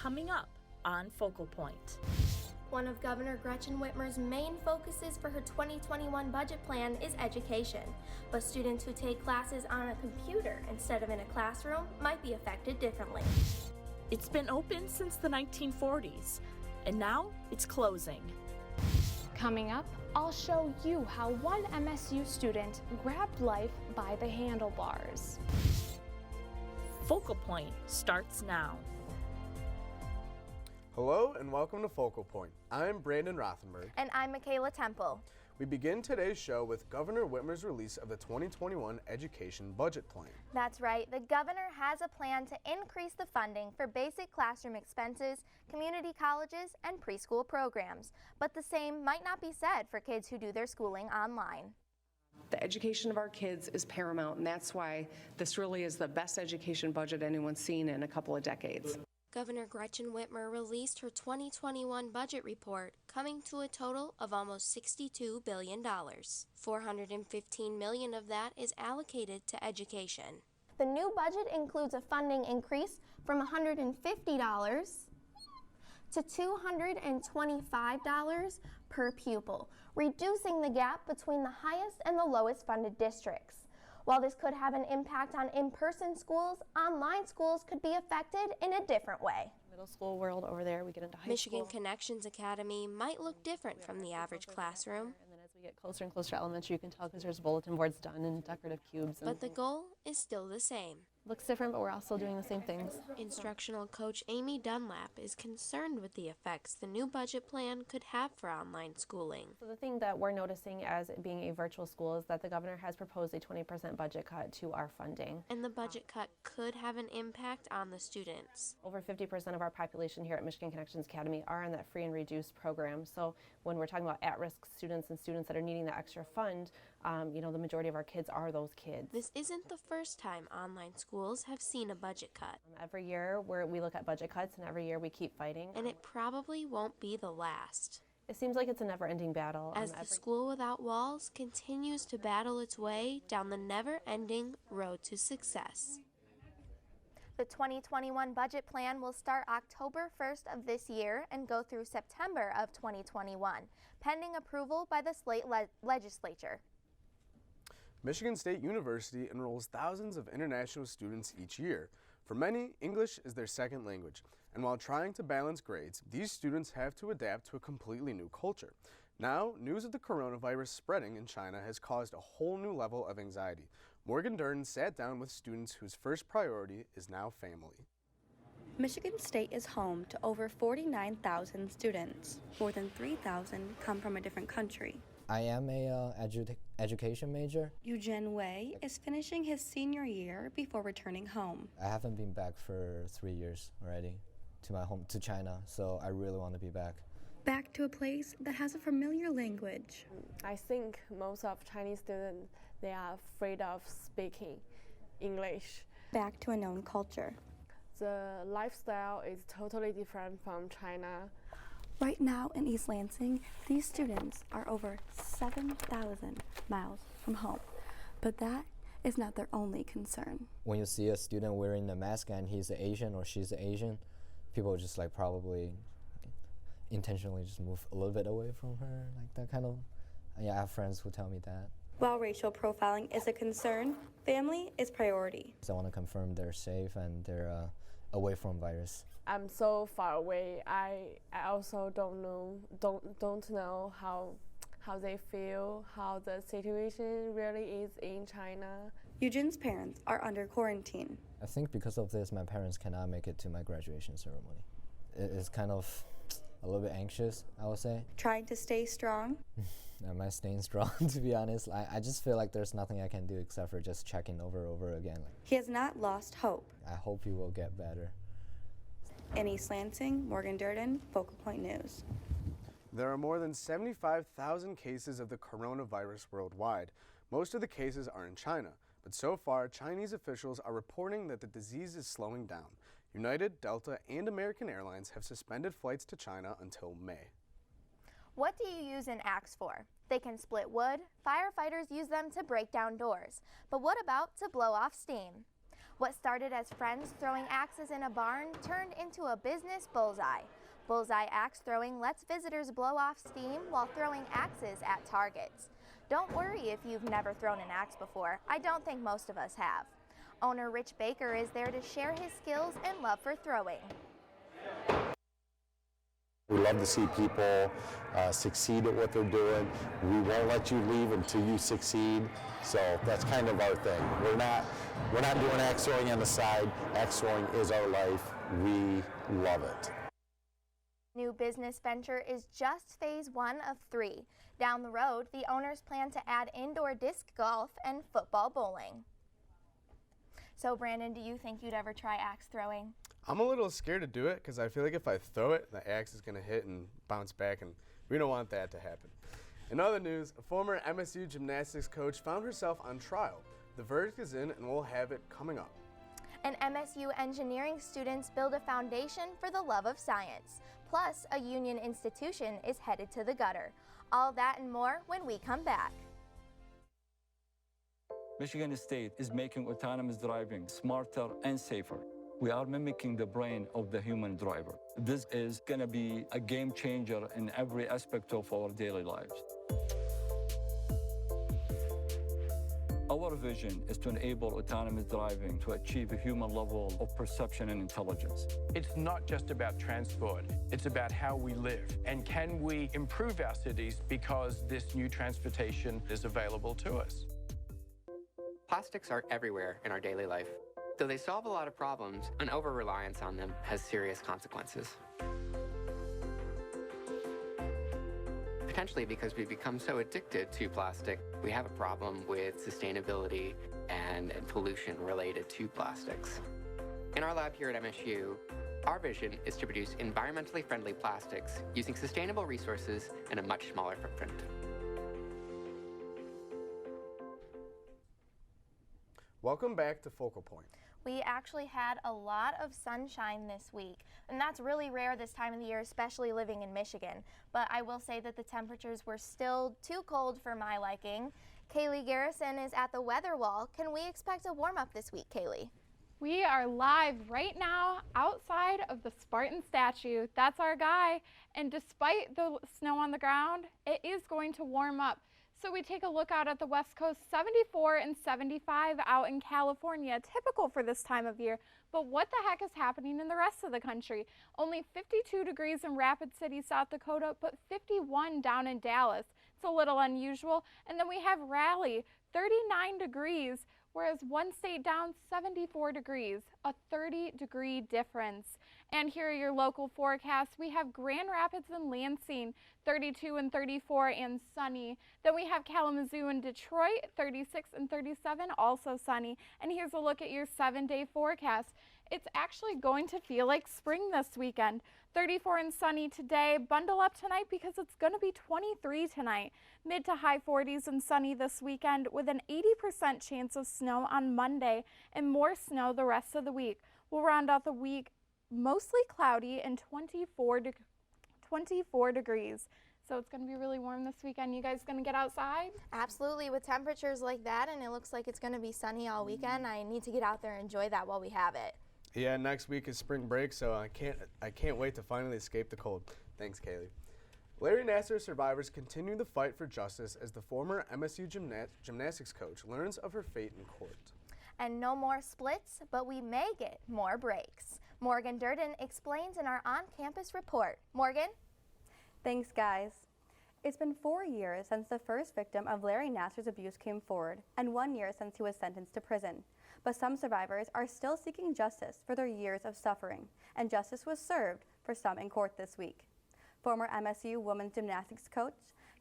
coming up on Focal Point. One of Governor Gretchen Whitmer's main focuses for her 2021 budget plan is education, but students who take classes on a computer instead of in a classroom might be affected differently. It's been open since the 1940s, and now it's closing. Coming up, I'll show you how one MSU student grabbed life by the handlebars. Focal Point starts now. Hello and welcome to Focal Point. I'm Brandon Rothenberg. And I'm Michaela Temple. We begin today's show with Governor Whitmer's release of the 2021 Education Budget Plan. That's right. The governor has a plan to increase the funding for basic classroom expenses, community colleges, and preschool programs. But the same might not be said for kids who do their schooling online. The education of our kids is paramount, and that's why this really is the best education budget anyone's seen in a couple of decades. Governor Gretchen Whitmer released her 2021 budget report, coming to a total of almost $62 billion. $415 million of that is allocated to education. The new budget includes a funding increase from $150 to $225 per pupil, reducing the gap between the highest and the lowest funded districts. While this could have an impact on in-person schools, online schools could be affected in a different way. Middle school world over there, we get into high Michigan school. Connections Academy might look different from the average classroom. And then as we get closer and closer to elementary, you can tell because there's bulletin boards done and decorative cubes. But the goal is still the same. Looks different, but we're all still doing the same things. Instructional coach Amy Dunlap is concerned with the effects the new budget plan could have for online schooling. So the thing that we're noticing as it being a virtual school is that the governor has proposed a 20% budget cut to our funding. And the budget cut could have an impact on the students. Over 50% of our population here at Michigan Connections Academy are in that free and reduced program. So when we're talking about at-risk students and students that are needing that extra fund, the majority of our kids are those kids. This isn't the first time online schools have seen a budget cut. Every year we look at budget cuts, and every year we keep fighting. And it probably won't be the last. It seems like it's a never-ending battle. As the School Without Walls continues to battle its way down the never-ending road to success. The 2021 budget plan will start October 1st of this year and go through September of 2021, pending approval by the state legislature. Michigan State University enrolls thousands of international students each year. For many, English is their second language, and while trying to balance grades, these students have to adapt to a completely new culture. Now, news of the coronavirus spreading in China has caused a whole new level of anxiety. Morgan Durden sat down with students whose first priority is now family. Michigan State is home to over 49,000 students. More than 3,000 come from a different country. I am a education major. Eugene Wei is finishing his senior year before returning home. I haven't been back for 3 years already to my home, to China, so I really want to be back. Back to a place that has a familiar language. I think most of Chinese students, they are afraid of speaking English. Back to a known culture. The lifestyle is totally different from China. Right now in East Lansing, these students are over 7,000 miles from home. But that is not their only concern. When you see a student wearing a mask and he's Asian or she's Asian, people just probably intentionally just move a little bit away from her, that kind of. Yeah, I have friends who tell me that. While racial profiling is a concern, family is priority. So I want to confirm they're safe and they're away from virus. I'm so far away. I also don't know how they feel, how the situation really is in China. Eugene's parents are under quarantine. I think because of this, my parents cannot make it to my graduation ceremony. It's kind of a little bit anxious, I would say. Trying to stay strong? Am I staying strong, to be honest? I just feel like there's nothing I can do except for just checking over again. He has not lost hope. I hope he will get better. In East Lansing, Morgan Durden, Focal Point News. There are more than 75,000 cases of the coronavirus worldwide. Most of the cases are in China, but so far, Chinese officials are reporting that the disease is slowing down. United, Delta, and American Airlines have suspended flights to China until May. What do you use an axe for? They can split wood. Firefighters use them to break down doors. But what about to blow off steam? What started as friends throwing axes in a barn turned into a business bullseye. Bullseye axe throwing lets visitors blow off steam while throwing axes at targets. Don't worry if you've never thrown an axe before. I don't think most of us have. Owner Rich Baker is there to share his skills and love for throwing. We love to see people succeed at what they're doing. We won't let you leave until you succeed. So that's kind of our thing. We're not doing axe throwing on the side. Axe throwing is our life. We love it. New business venture is just phase 1 of 3. Down the road, the owners plan to add indoor disc golf and football bowling. So Brandon, do you think you'd ever try axe throwing? I'm a little scared to do it because I feel like if I throw it, the axe is going to hit and bounce back, and we don't want that to happen. In other news, a former MSU gymnastics coach found herself on trial. The verdict is in, and we'll have it coming up. And MSU engineering students build a foundation for the love of science. Plus, a union institution is headed to the gutter. All that and more when we come back. Michigan State is making autonomous driving smarter and safer. We are mimicking the brain of the human driver. This is going to be a game changer in every aspect of our daily lives. Our vision is to enable autonomous driving to achieve a human level of perception and intelligence. It's not just about transport, it's about how we live. And can we improve our cities because this new transportation is available to us? Plastics are everywhere in our daily life. Though they solve a lot of problems, an over-reliance on them has serious consequences. Potentially because we've become so addicted to plastic, we have a problem with sustainability and pollution related to plastics. In our lab here at MSU, our vision is to produce environmentally friendly plastics using sustainable resources and a much smaller footprint. Welcome back to Focal Point. We actually had a lot of sunshine this week, and that's really rare this time of the year, especially living in Michigan. But I will say that the temperatures were still too cold for my liking. Kaylee Garrison is at the weather wall. Can we expect a warm-up this week, Kaylee? We are live right now outside of the Spartan statue. That's our guy. And despite the snow on the ground, it is going to warm up. So we take a look out at the West Coast, 74 and 75 out in California, typical for this time of year. But what the heck is happening in the rest of the country? Only 52 degrees in Rapid City, South Dakota, but 51 down in Dallas. It's a little unusual. And then we have Raleigh, 39 degrees, whereas one state down, 74 degrees, a 30-degree difference. And here are your local forecasts. We have Grand Rapids and Lansing, 32 and 34 and sunny. Then we have Kalamazoo and Detroit, 36 and 37, also sunny. And here's a look at your 7-day forecast. It's actually going to feel like spring this weekend. 34 and sunny today. Bundle up tonight because it's going to be 23 tonight. Mid to high 40s and sunny this weekend with an 80% chance of snow on Monday and more snow the rest of the week. We'll round out the week mostly cloudy and 24 degrees. So it's going to be really warm this weekend. You guys going to get outside? Absolutely. With temperatures like that and it looks like it's going to be sunny all weekend, I need to get out there and enjoy that while we have it. Yeah, next week is spring break, so I can't wait to finally escape the cold. Thanks, Kaylee. Larry Nassar survivors continue the fight for justice as the former MSU gymnastics coach learns of her fate in court. And no more splits, but we may get more breaks. Morgan Durden explains in our on-campus report. Morgan? Thanks, guys. It's been 4 years since the first victim of Larry Nassar's abuse came forward, and 1 year since he was sentenced to prison. But some survivors are still seeking justice for their years of suffering, and justice was served for some in court this week. Former MSU women's gymnastics coach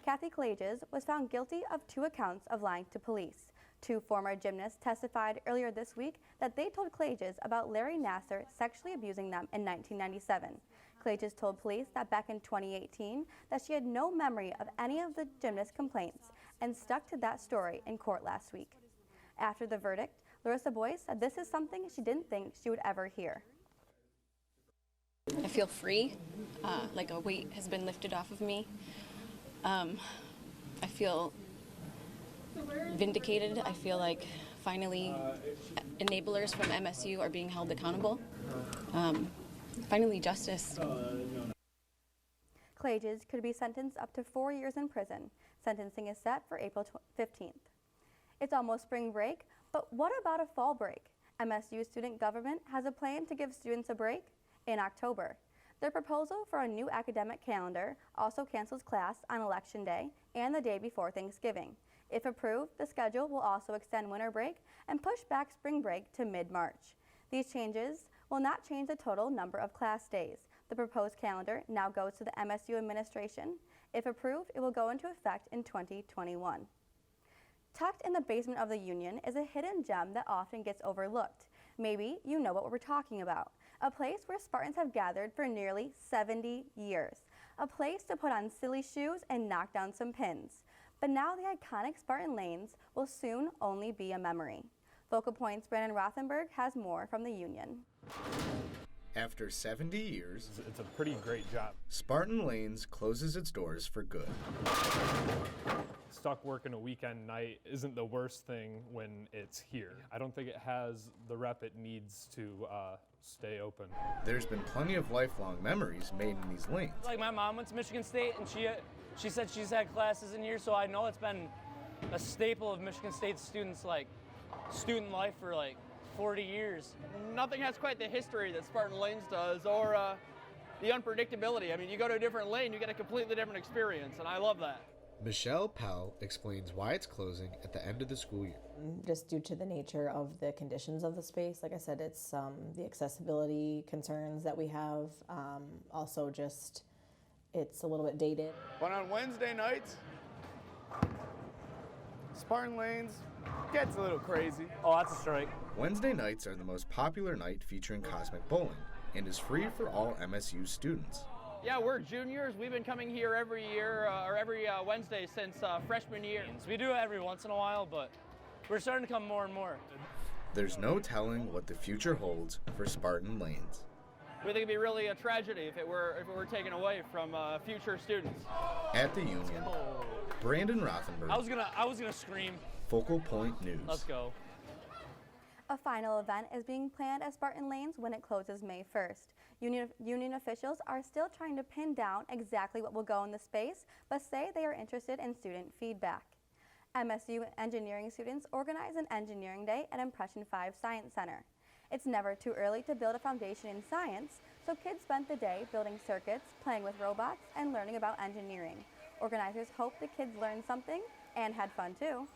Kathie Klages was found guilty of 2 accounts of lying to police. 2 former gymnasts testified earlier this week that they told Klages about Larry Nassar sexually abusing them in 1997. Klages told police that back in 2018 that she had no memory of any of the gymnast complaints and stuck to that story in court last week. After the verdict, Larissa Boyce said this is something she didn't think she would ever hear. I feel free, like a weight has been lifted off of me. I feel vindicated. I feel like finally enablers from MSU are being held accountable. Finally, justice. Klages could be sentenced up to 4 years in prison. Sentencing is set for April 15th. It's almost spring break, but what about a fall break? MSU student government has a plan to give students a break in October. Their proposal for a new academic calendar also cancels class on Election Day and the day before Thanksgiving. If approved, the schedule will also extend winter break and push back spring break to mid-March. These changes will not change the total number of class days. The proposed calendar now goes to the MSU administration. If approved, it will go into effect in 2021. Tucked in the basement of the Union is a hidden gem that often gets overlooked. Maybe you know what we're talking about. A place where Spartans have gathered for nearly 70 years. A place to put on silly shoes and knock down some pins. But now the iconic Spartan Lanes will soon only be a memory. Focal Point's Brandon Rothenberg has more from the Union. After 70 years, it's a pretty great job. Spartan Lanes closes its doors for good. Stuck working a weekend night isn't the worst thing when it's here. I don't think it has the rep it needs to stay open. There's been plenty of lifelong memories made in these lanes. Like my mom went to Michigan State and she said she's had classes in here, so I know it's been a staple of Michigan State students' student life for 40 years. Nothing has quite the history that Spartan Lanes does, or the unpredictability. I mean, you go to a different lane, you get a completely different experience, and I love that. Michelle Powell explains why it's closing at the end of the school year. Just due to the nature of the conditions of the space. Like I said, it's the accessibility concerns that we have. Also just, it's a little bit dated. But on Wednesday nights, Spartan Lanes gets a little crazy. Oh, that's a strike. Wednesday nights are the most popular night featuring cosmic bowling and is free for all MSU students. Yeah, we're juniors. We've been coming here every year, or every Wednesday since freshman year. We do it every once in a while, but we're starting to come more and more. There's no telling what the future holds for Spartan Lanes. We think it'd be really a tragedy if it were taken away from future students. At the Union, Brandon Rothenberg. I was gonna scream. Focal Point News. Let's go. A final event is being planned at Spartan Lanes when it closes May 1st. Union officials are still trying to pin down exactly what will go in the space, but say they are interested in student feedback. MSU engineering students organize an engineering day at Impression 5 Science Center. It's never too early to build a foundation in science, so kids spent the day building circuits, playing with robots, and learning about engineering. Organizers hope the kids learned something and had fun too.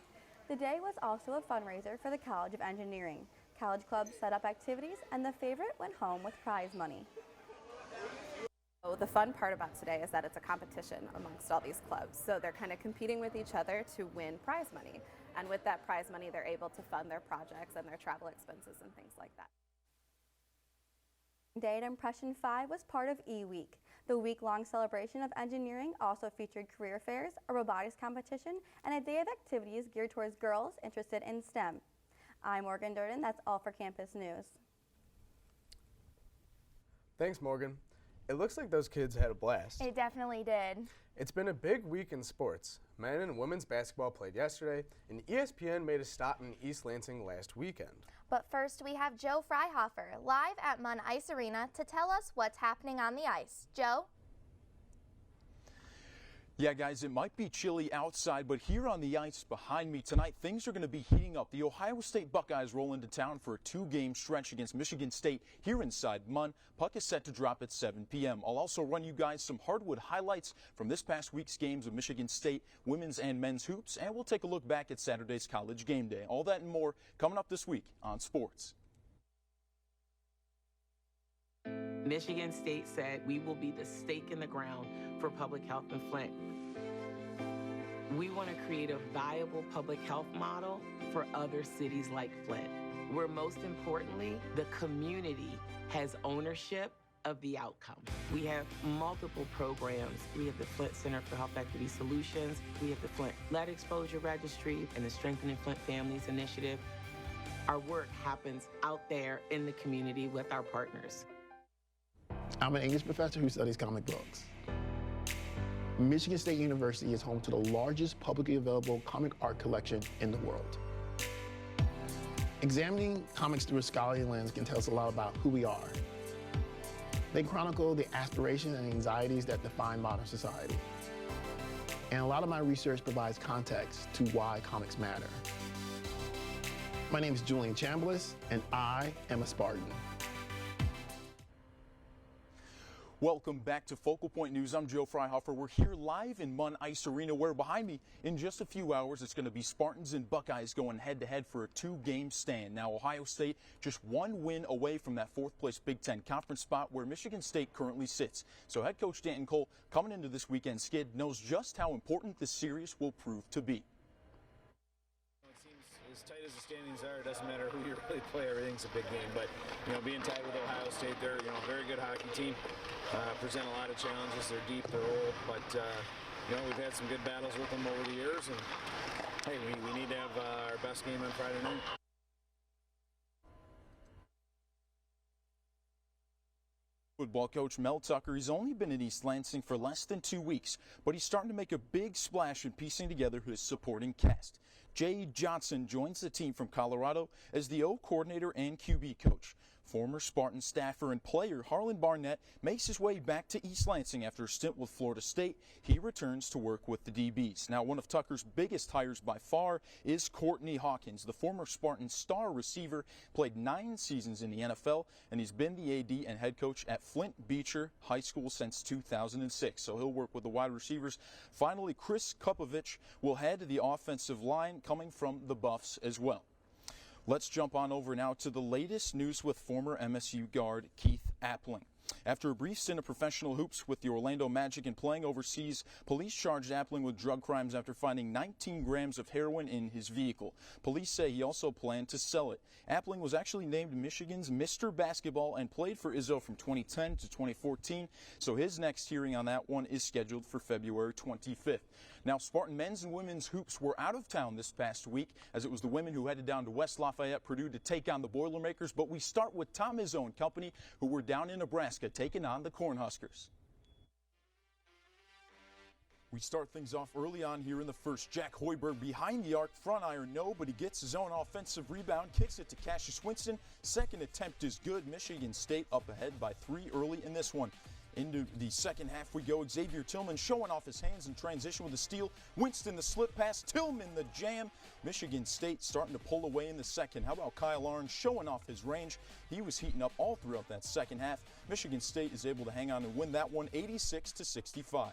The day was also a fundraiser for the College of Engineering. College clubs set up activities, and the favorite went home with prize money. So the fun part about today is that it's a competition amongst all these clubs. So they're kind of competing with each other to win prize money. And with that prize money, they're able to fund their projects and their travel expenses and things like that. Day at Impression 5 was part of E-Week. The week-long celebration of engineering also featured career fairs, a robotics competition, and a day of activities geared towards girls interested in STEM. I'm Morgan Durden. That's all for Campus News. Thanks, Morgan. It looks like those kids had a blast. It definitely did. It's been a big week in sports. Men and women's basketball played yesterday, and ESPN made a stop in East Lansing last weekend. But first, we have Joe Freihofer live at Munn Ice Arena to tell us what's happening on the ice. Joe? Yeah, guys, it might be chilly outside, but here on the ice behind me tonight, things are going to be heating up. The Ohio State Buckeyes roll into town for a two-game stretch against Michigan State here inside Munn. Puck is set to drop at 7 p.m. I'll also run you guys some hardwood highlights from this past week's games of Michigan State women's and men's hoops, and we'll take a look back at Saturday's College Game Day. All that and more coming up this week on Sports. Michigan State said we will be the stake in the ground for public health in Flint. We want to create a viable public health model for other cities like Flint, where most importantly, the community has ownership of the outcome. We have multiple programs. We have the Flint Center for Health Equity Solutions. We have the Flint Lead Exposure Registry and the Strengthening Flint Families Initiative. Our work happens out there in the community with our partners. I'm an English professor who studies comic books. Michigan State University is home to the largest publicly available comic art collection in the world. Examining comics through a scholarly lens can tell us a lot about who we are. They chronicle the aspirations and anxieties that define modern society. And a lot of my research provides context to why comics matter. My name is Julian Chambliss, and I am a Spartan. Welcome back to Focal Point News. I'm Joe Fryhofer. We're here live in Munn Ice Arena, where behind me, in just a few hours, it's going to be Spartans and Buckeyes going head-to-head for a two-game stand. Now, Ohio State just one win away from that fourth-place Big Ten Conference spot where Michigan State currently sits. So head coach Danton Cole, coming into this weekend skid, knows just how important this series will prove to be. As tight as the standings are, it doesn't matter who you really play. Everything's a big game. But, being tied with Ohio State, they're, a very good hockey team. Present a lot of challenges. They're deep, they're old, but we've had some good battles with them over the years, and hey, we need to have our best game on Friday night. Football coach Mel Tucker, he's only been in East Lansing for less than 2 weeks, but he's starting to make a big splash in piecing together his supporting cast. Jay Johnson joins the team from Colorado as the O coordinator and QB coach. Former Spartan staffer and player Harlan Barnett makes his way back to East Lansing after a stint with Florida State. He returns to work with the DBs. Now, one of Tucker's biggest hires by far is Courtney Hawkins. The former Spartan star receiver played 9 seasons in the NFL, and he's been the AD and head coach at Flint Beecher High School since 2006. So he'll work with the wide receivers. Finally, Chris Kupovich will head the offensive line, coming from the Buffs as well. Let's jump on over now to the latest news with former MSU guard Keith Appling. After a brief stint of professional hoops with the Orlando Magic and playing overseas, police charged Appling with drug crimes after finding 19 grams of heroin in his vehicle. Police say he also planned to sell it. Appling was actually named Michigan's Mr. Basketball and played for Izzo from 2010 to 2014, so his next hearing on that one is scheduled for February 25th. Now, Spartan men's and women's hoops were out of town this past week, as it was the women who headed down to West Lafayette, Purdue, to take on the Boilermakers. But we start with Tom Izzo and company, who were down in Nebraska taking on the Cornhuskers. We start things off early on here in the first. Jack Hoiberg behind the arc, front iron no, but he gets his own offensive rebound, kicks it to Cassius Winston. Second attempt is good. Michigan State up ahead by 3 early in this one. Into the second half we go. Xavier Tillman showing off his hands in transition with a steal. Winston the slip pass. Tillman the jam. Michigan State starting to pull away in the second. How about Kyle Arns showing off his range? He was heating up all throughout that second half. Michigan State is able to hang on and win that one 86-65.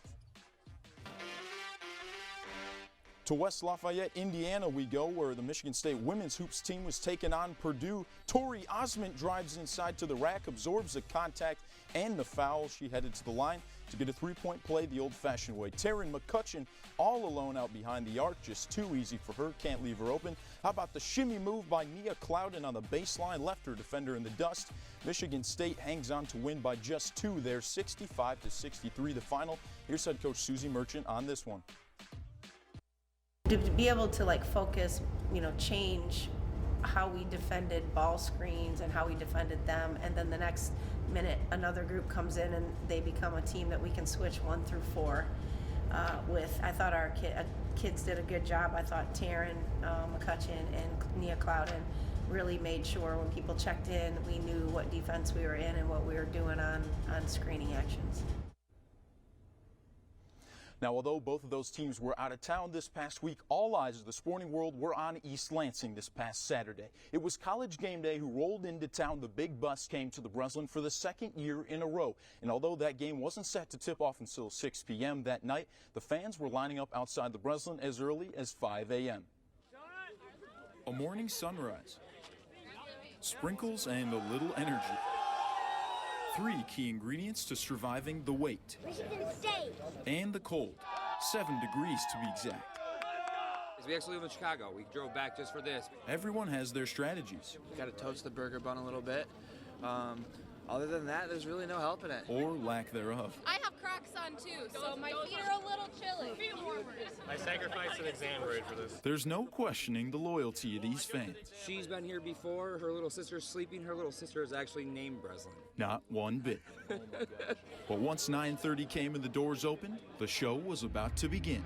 To West Lafayette, Indiana we go, where the Michigan State women's hoops team was taking on Purdue. Tori Osment drives inside to the rack, absorbs the contact and the foul. She headed to the line to get a three-point play the old-fashioned way. Taryn McCutcheon all alone out behind the arc, just too easy for her, can't leave her open. How about the shimmy move by Nia Clouden on the baseline, left her defender in the dust. Michigan State hangs on to win by just 2 there, 65-63 the final. Here's head coach Susie Merchant on this one. To be able to focus, change how we defended ball screens and how we defended them, and then the next minute another group comes in and they become a team that we can switch 1 through 4 with. I thought our kids did a good job. I thought Taryn McCutcheon and Nia Clouden really made sure when people checked in, we knew what defense we were in and what we were doing on screening actions. Now, although both of those teams were out of town this past week, all eyes of the sporting world were on East Lansing this past Saturday. It was College game day who rolled into town. The big bus came to the Breslin for the 2nd year in a row. And although that game wasn't set to tip off until 6 p.m. that night, the fans were lining up outside the Breslin as early as 5 a.m. A morning sunrise, sprinkles, and a little energy. 3 key ingredients to surviving the wait. Michigan State. And the cold. 7 degrees to be exact. We actually live in Chicago. We drove back just for this. Everyone has their strategies. You gotta toast the burger bun a little bit. Other than that, there's really no help in it. Or lack thereof. I have Crocs on too, so my feet are a little chilly. I sacrificed an exam grade for this. There's no questioning the loyalty of these fans. She's been here before. Her little sister's sleeping. Her little sister is actually named Breslin. Not one bit. But once 9:30 came and the doors opened, the show was about to begin.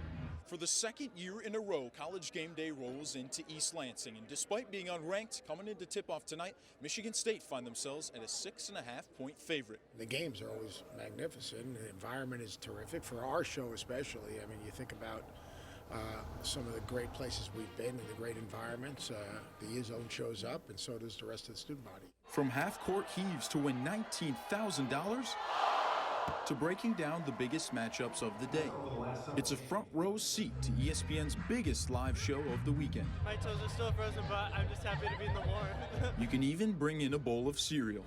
For the second year in a row, College Game Day rolls into East Lansing, and despite being unranked, coming into tip-off tonight, Michigan State find themselves at a 6.5-point favorite. The games are always magnificent. The environment is terrific, for our show especially. I mean, you think about some of the great places we've been and the great environments. The E Zone shows up, and so does the rest of the student body. From half-court heaves to win $19,000 to breaking down the biggest matchups of the day. It's a front row seat to ESPN's biggest live show of the weekend. My toes are still frozen, but I'm just happy to be in the warm. You can even bring in a bowl of cereal.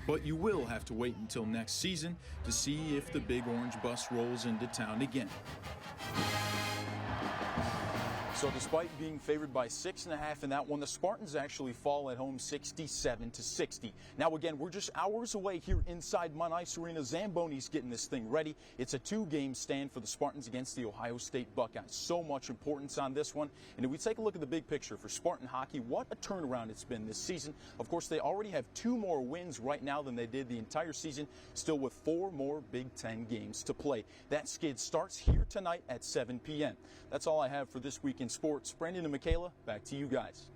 But you will have to wait until next season to see if the Big Orange bus rolls into town again. So despite being favored by 6.5 in that one, the Spartans actually fall at home 67-60. Now again, we're just hours away here inside Munn Ice Arena. Zamboni's getting this thing ready. It's a 2-game stand for the Spartans against the Ohio State Buckeyes. So much importance on this one. And if we take a look at the big picture for Spartan hockey, what a turnaround it's been this season. Of course, they already have 2 more wins right now than they did the entire season, still with 4 more Big Ten games to play. That skid starts here tonight at 7 p.m. That's all I have for this week in sports. Brandon and Michaela, back to you guys.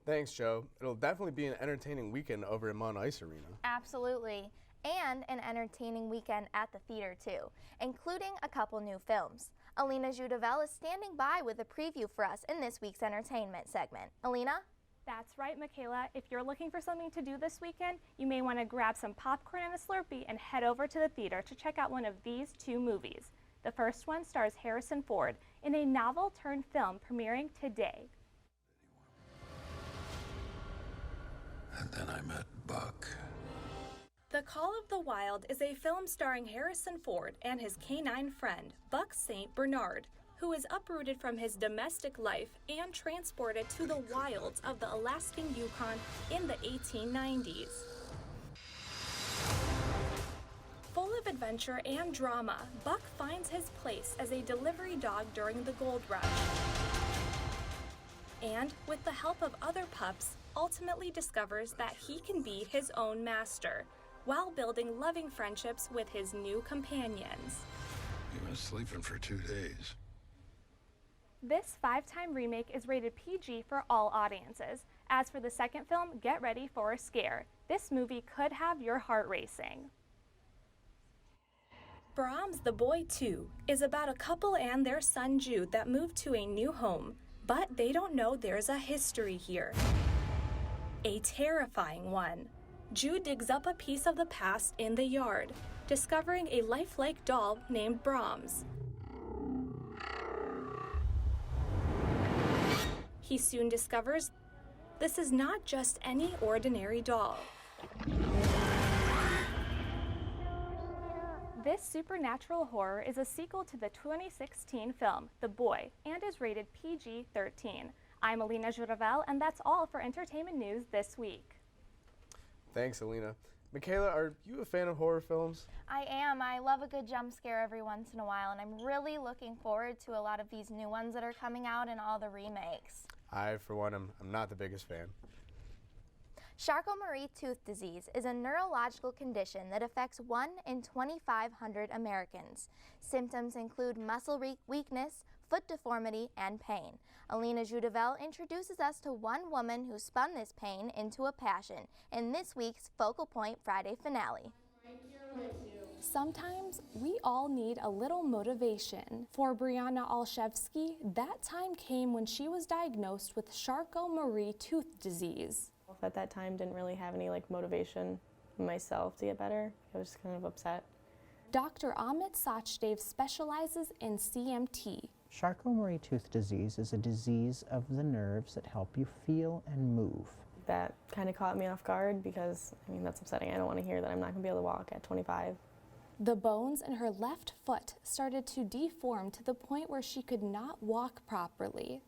Thanks, Joe. It'll definitely be an entertaining weekend over in Munn Ice Arena. Absolutely. And an entertaining weekend at the theater, too, including a couple new films. Alina Judavel is standing by with a preview for us in this week's entertainment segment. Alina? That's right, Michaela. If you're looking for something to do this weekend, you may want to grab some popcorn and a Slurpee and head over to the theater to check out one of these 2 movies. The first one stars Harrison Ford in a novel-turned film premiering today. And then I met Buck. The Call of the Wild is a film starring Harrison Ford and his canine friend, Buck St. Bernard, who is uprooted from his domestic life and transported to the wilds of the Alaskan Yukon in the 1890s. Full of adventure and drama, Buck finds his place as a delivery dog during the gold rush. And, with the help of other pups, ultimately discovers that he can be his own master, while building loving friendships with his new companions. He was sleeping for 2 days. This 5-time remake is rated PG for all audiences. As for the second film, get ready for a scare. This movie could have your heart racing. Brahms the Boy 2 is about a couple and their son Jude that moved to a new home, but they don't know there's a history here. A terrifying one. Jude digs up a piece of the past in the yard, discovering a lifelike doll named Brahms. He soon discovers this is not just any ordinary doll. This supernatural horror is a sequel to the 2016 film, The Boy, and is rated PG-13. I'm Alina Judavel, and that's all for entertainment news this week. Thanks, Alina. Michaela, are you a fan of horror films? I am. I love a good jump scare every once in a while, and I'm really looking forward to a lot of these new ones that are coming out and all the remakes. I, for one, I'm not the biggest fan. Charcot-Marie tooth disease is a neurological condition that affects 1 in 2,500 Americans. Symptoms include muscle weakness, foot deformity, and pain. Alina Judavel introduces us to one woman who spun this pain into a passion in this week's Focal Point Friday finale. Sometimes we all need a little motivation. For Brianna Olszewski, that time came when she was diagnosed with Charcot-Marie tooth disease. At that time, didn't really have any motivation myself to get better. I was just kind of upset. Dr. Amit Sachdev specializes in CMT. Charcot-Marie tooth disease is a disease of the nerves that help you feel and move. That kind of caught me off guard because, that's upsetting. I don't want to hear that I'm not going to be able to walk at 25. The bones in her left foot started to deform to the point where she could not walk properly.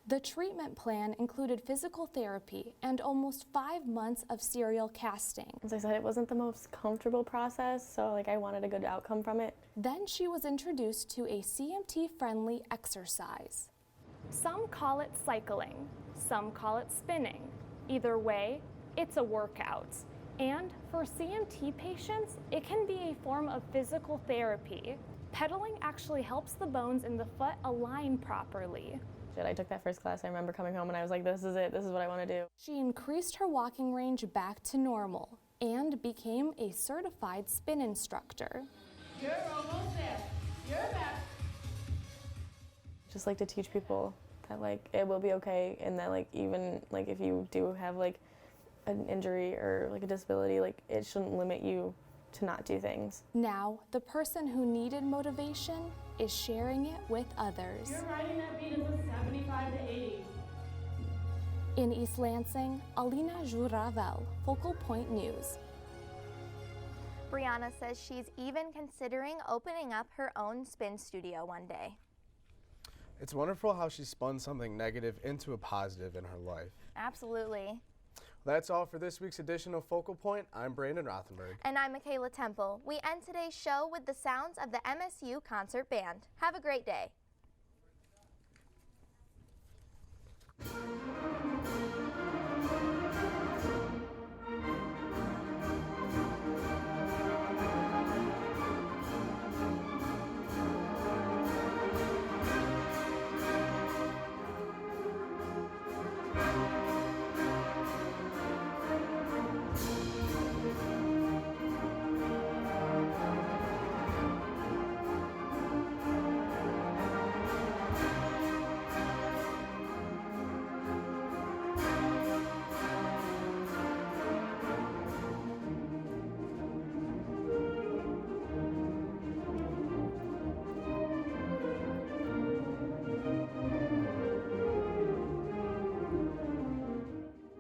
The treatment plan included physical therapy and almost 5 months of serial casting. As I said, it wasn't the most comfortable process, so I wanted a good outcome from it. Then she was introduced to a CMT-friendly exercise. Some call it cycling, some call it spinning. Either way, it's a workout. And for CMT patients, it can be a form of physical therapy. Pedaling actually helps the bones in the foot align properly. I took that first class. I remember coming home and I was like, this is it. This is what I want to do. She increased her walking range back to normal and became a certified spin instructor. You're almost there. You're back. Just like to teach people that like it will be okay, and that like even like if you do have like an injury or like a disability, like it shouldn't limit you to not do things. Now, the person who needed motivation is sharing it with others. You're riding that beat is a 75 to 80. In East Lansing, Alina Juravel, Focal Point News. Brianna says she's even considering opening up her own spin studio one day. It's wonderful how she spun something negative into a positive in her life. Absolutely. That's all for this week's edition of Focal Point. I'm Brandon Rothenberg. And I'm Michaela Temple. We end today's show with the sounds of the MSU Concert Band. Have a great day.